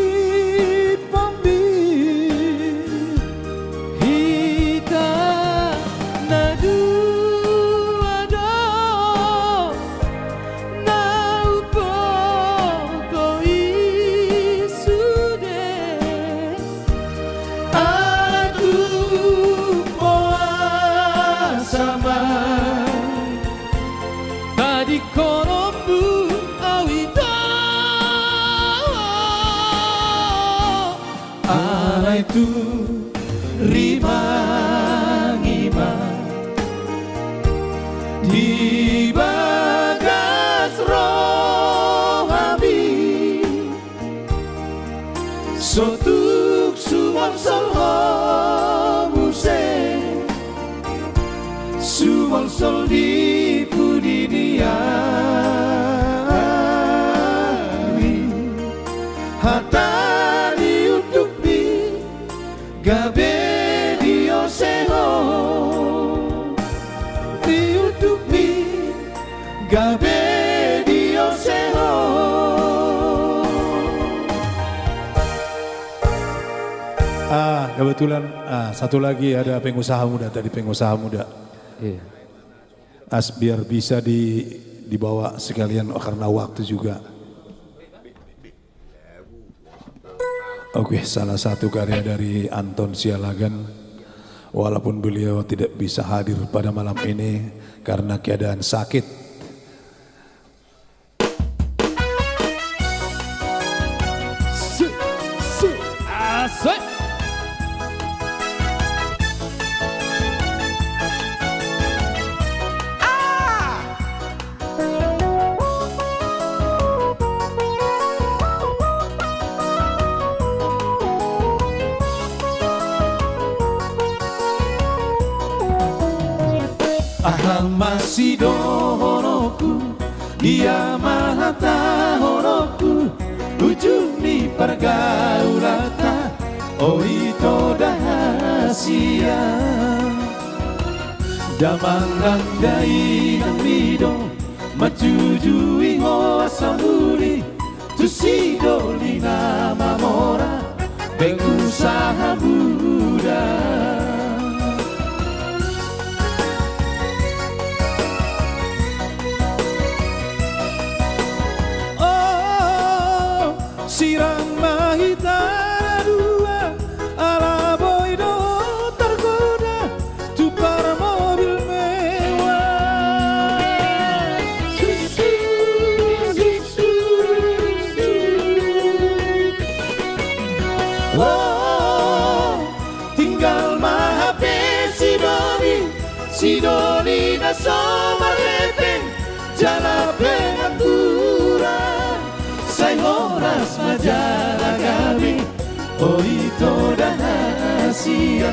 itu rimangima di bagas rohami sotuk suwon sol muse suwon sol di pudi diawi hata gabe dioseho diutupi gabe dioseho. Kebetulan satu lagi ada pengusaha muda tadi, pengusaha muda. Iya. Biar bisa dibawa sekalian karena waktu juga. Oke, salah satu karya dari Anton Sialagan. Walaupun beliau tidak bisa hadir pada malam ini karena keadaan sakit. Asik. Ahal masih dohoroku, dia maha tahoroku, ujung di pergaulata, oh itu dahasia. Damang dai nang lido, macujui hoa sambuli, tusido di nama mora, pengusaha muda. Sirang mahita dua ala boido tergoda tukar mobil mewah. Susu, susu, oh, tinggal mahape si Doni na somar hepeng jala pengaturan. Say horas majalah kami, oh itu rahasia.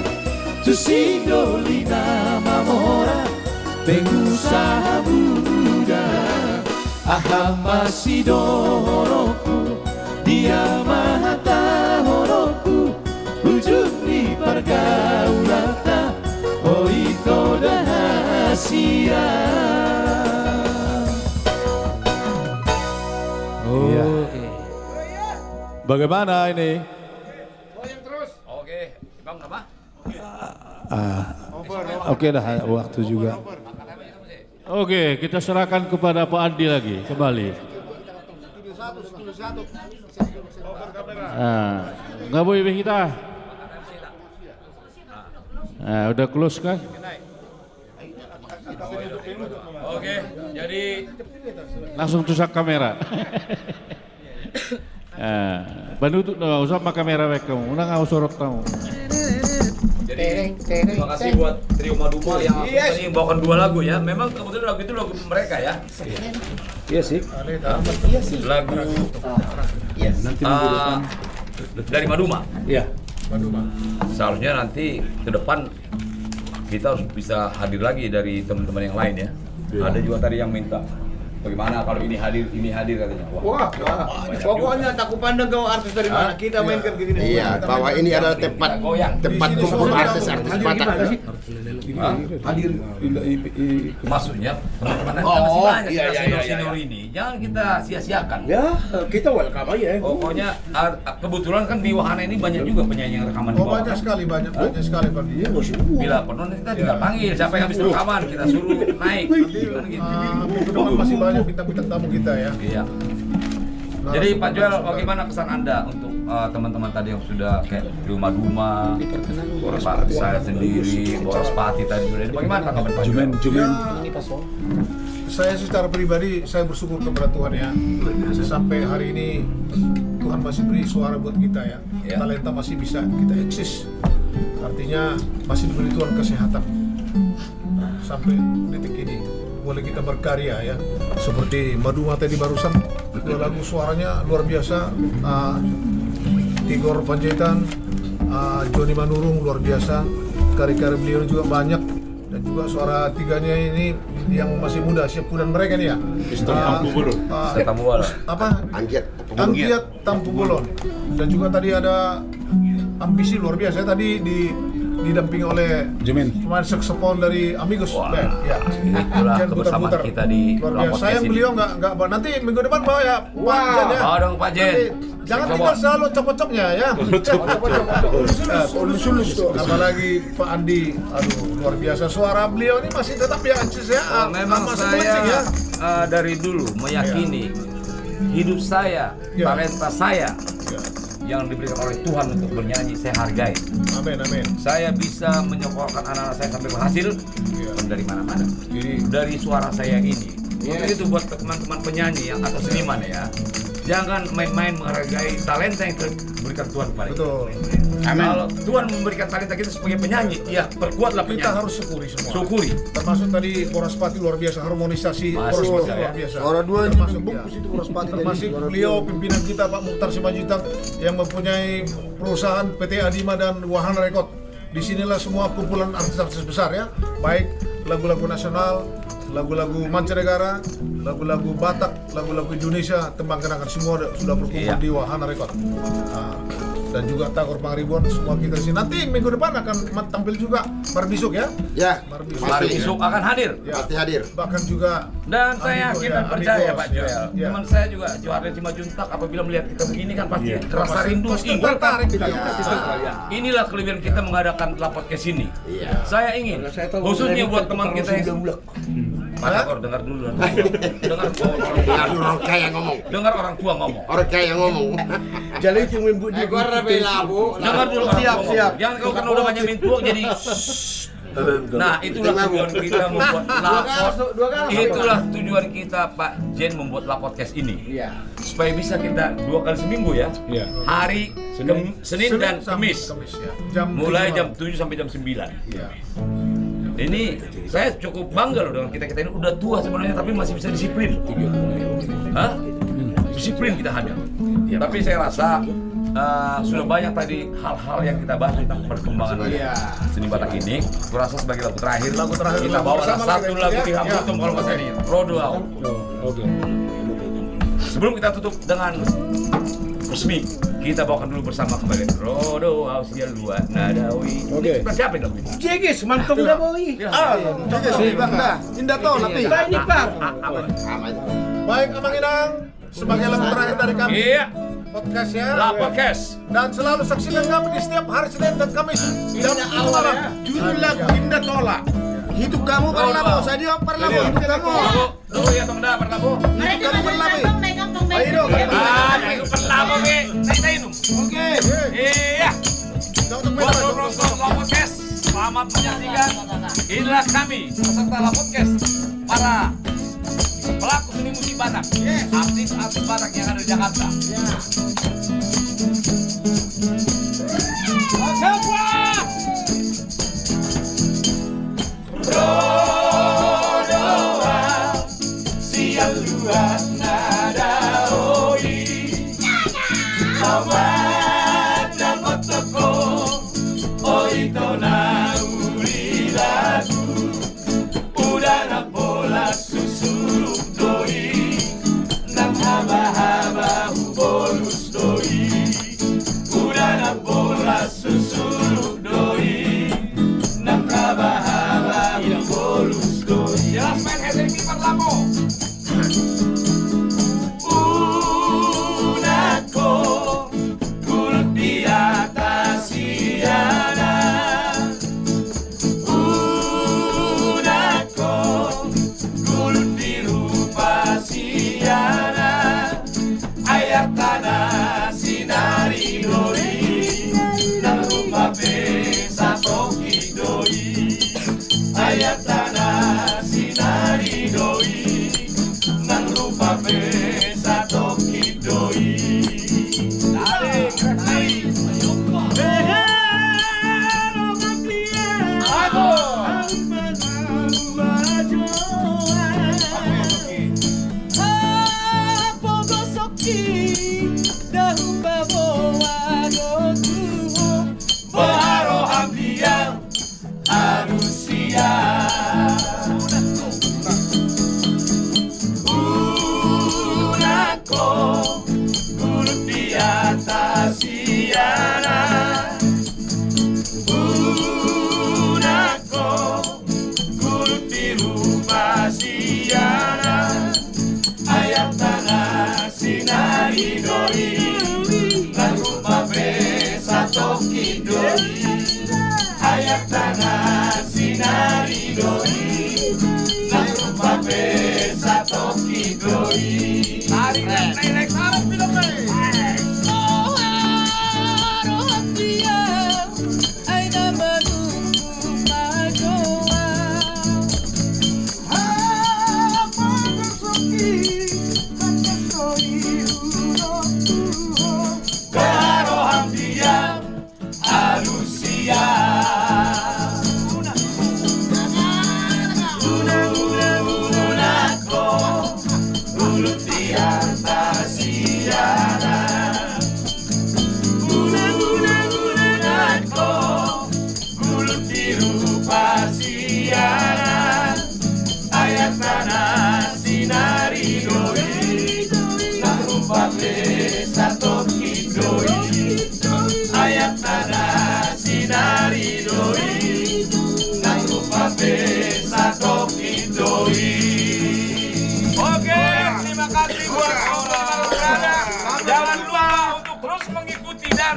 Tusido nama mora, pengusaha muda. Aha masih doroku, dia maha tahoroku, ujung di pergaulata, oh itu rahasia. Bagaimana ini? Oke, Bang nama? Oke dah, waktu juga. Oke, kita serahkan kepada Pak Andi lagi, kembali. Nggak boleh kita. Udah close kan? Oke, jadi Langsung tusak kamera. Bantu usah pakai kamera back kamu, udah nggak sorot kamu. Jadi terima kasih buat Trio Maduma yang ini bawakan 2 lagu ya. Memang kebetulan lagu itu lagu mereka ya. Iya sih. Lagu Nanti minggu depan. dari Maduma. Iya. Maduma. Seharusnya nanti ke depan kita harus bisa hadir lagi dari teman-teman yang lain ya. Ada juga tadi yang minta bagaimana kalau ini hadir katanya. Wah, pokoknya tak kupandang kau artis dari mana, kita mainkan ke sini. Iya, bahwa ini adalah tempat kumpul artis-artis Batak. Hadir. Maksudnya teman-teman masih banyak senior ini, jangan kita sia-siakan. Ya, kita welcome aja. Pokoknya kebetulan kan di wahana ini banyak juga penyanyi yang rekaman di Oh bawah. banyak sekali Pak. Iya, Bila penuh kita tinggal panggil siapa yang habis rekaman kita suruh naik. Kan gitu. Minggu depan masih banyak bintang-bintang tamu kita ya. Iya. Jadi Pak Joel, bagaimana kesan Anda untuk teman-teman tadi yang sudah kayak Trio Maduma, Pak saya sendiri, Boras Pati tadi sudah ini, bagaimana tanggapan Pak Joel? Jumen. Saya secara pribadi saya bersyukur kepada Tuhan ya. Sampai hari ini Tuhan masih beri suara buat kita ya. Talenta masih bisa kita eksis. Artinya masih diberi Tuhan kesehatan. Sampai detik ini boleh kita berkarya ya. Seperti Maduma tadi barusan 2 lagu suaranya luar biasa. Tigor Panjaitan, Joni Manurung luar biasa. Karya-karya beliau juga banyak. Dan juga suara tiganya ini yang masih muda, Syepudan mereka nih ya. Tamu bola. Apa? Anggiat. Anggiat Tampu Bolon. Dan juga tadi ada ambisi luar biasa. Tadi didampingi oleh pemain saxophone dari Amigos Band. Ya. Itulah kebersamaan kita di luar biasa. Sayang beliau nggak nanti minggu depan bawa ya. Pak Jen ya. Bawa dong Pak Jen. Jangan tinggal selalu copot-copotnya ya. Apalagi Pak Andi, aduh luar biasa suara beliau ini masih tetap ya eksis ya. Memang saya dari dulu meyakini hidup saya, talenta saya yang diberikan oleh Tuhan untuk bernyanyi saya hargai. Amin, amin. Saya bisa menyekolahkan anak-anak saya sampai berhasil, bukan dari mana-mana. Dari suara saya ini. Untuk itu buat teman-teman penyanyi yang atau seniman ya, jangan main-main menghargai talenta yang diberikan Tuhan kepada kita. Betul. Amin. Kalau Tuhan memberikan talenta kita sebagai penyanyi, ya perkuatlah penyanyi. Kita harus syukuri semua. Syukuri. Termasuk tadi Boraspati luar biasa, harmonisasi Boraspati luar biasa. Suara dua termasuk bungkus itu Boraspati termasuk beliau pimpinan kita Pak Mukhtar Simanjuntak yang mempunyai perusahaan PT Adima dan Wahana Record. Disinilah semua kumpulan artis-artis besar ya, baik lagu-lagu nasional, lagu-lagu mancanegara, lagu-lagu Batak, lagu-lagu Indonesia, tembang kenangan semua sudah berkumpul di Wahana Record. Nah, dan juga Tagor Pangaribuan, semua kita di sini. Nanti minggu depan akan tampil juga Marbisuk ya. Ya, Marbisuk akan hadir. Ya. pasti hadir. Bahkan juga Dan saya yakin dan percaya Pak Joel. Ya. Teman saya juga Johar Simanjuntak apabila melihat kita begini kan pasti terasa rindu. Pasti tertarik kita. Inilah kelebihan kita mengadakan podcast ini. Iya. Saya ingin khususnya buat teman kita yang Pak Tagor dengar dulu. Dengar Dengar dulu orang kaya ngomong. dengar orang tua ngomong. Orang kaya ngomong. Jadi itu membuat dia. Dengar dulu orang tua ngomong. Jangan kau karena udah banyak mintu jadi nah, itulah tujuan kita membuat itulah tujuan kita Pak Jen membuat podcast ini. Supaya bisa kita 2 kali seminggu ya. Hari Senin dan Kamis. Ya. Mulai jam 7 sampai jam 9. Ini saya cukup bangga loh dengan kita ini udah tua sebenarnya tapi masih bisa disiplin. Hah? Disiplin kita hadir. Tapi saya rasa sudah banyak tadi hal-hal yang kita bahas tentang perkembangan seni Batak ini. Kurasa sebagai lagu terakhir kita bawa satu lagu Iham Butum kalau bahasa ini Rodo Au. Sebelum kita tutup dengan resmi, kita bawakan dulu bersama kembali Rodo Au Sia Luat Nadawi. Oke. Siapa yang lagu ini? Jegis, mantap dah boy. Indah toh nanti. Ini Pak. Baik Amang Inang, sebagai lagu terakhir dari kami. Iya. Podcast ya. Podcast. Dan selalu saksikan kami di setiap hari Senin dan Kamis. Jam 7 malam. Judul lagu Indah Tolak. Hidup kamu Parlabo, saya Parlabo, hidup kamu. Dulu ya Tong Da Parlabo. Mereka masih gampang. Ayo, Itu Parlabo be. Saya minum. Oke. Iya. Buat Rodo Podcast. Selamat menyaksikan. Inilah kami peserta podcast para pelaku seni musik Batak, artis-artis Batak yang ada di Jakarta. Semua. Rodoa, siap luat nada oi, awat dapat toko, oi tona uri lagu, udara bola susuruk doi, nang haba-haba bolus doi, udara bola susuruk doi, nang haba-haba bolus doi. Jelas main heading di Parlabo. Unako kulut di atas siana. Unako kulut di rupa siana. Ayat tanah sinari doi. Nang rumah besa toki doi. Ayat tanah sinari doi. Nang rupa besa toki doi. Dale, kaki. Aku. Baharo Hamdiang Anusia.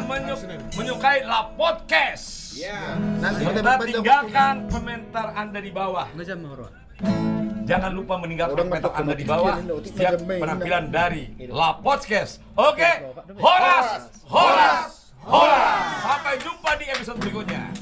menyukai La Podcast. Nanti Serta tinggalkan komentar Anda di bawah. Jangan lupa meninggalkan komentar Anda di bawah setiap penampilan dari La Podcast. Oke, horas. Sampai jumpa di episode berikutnya.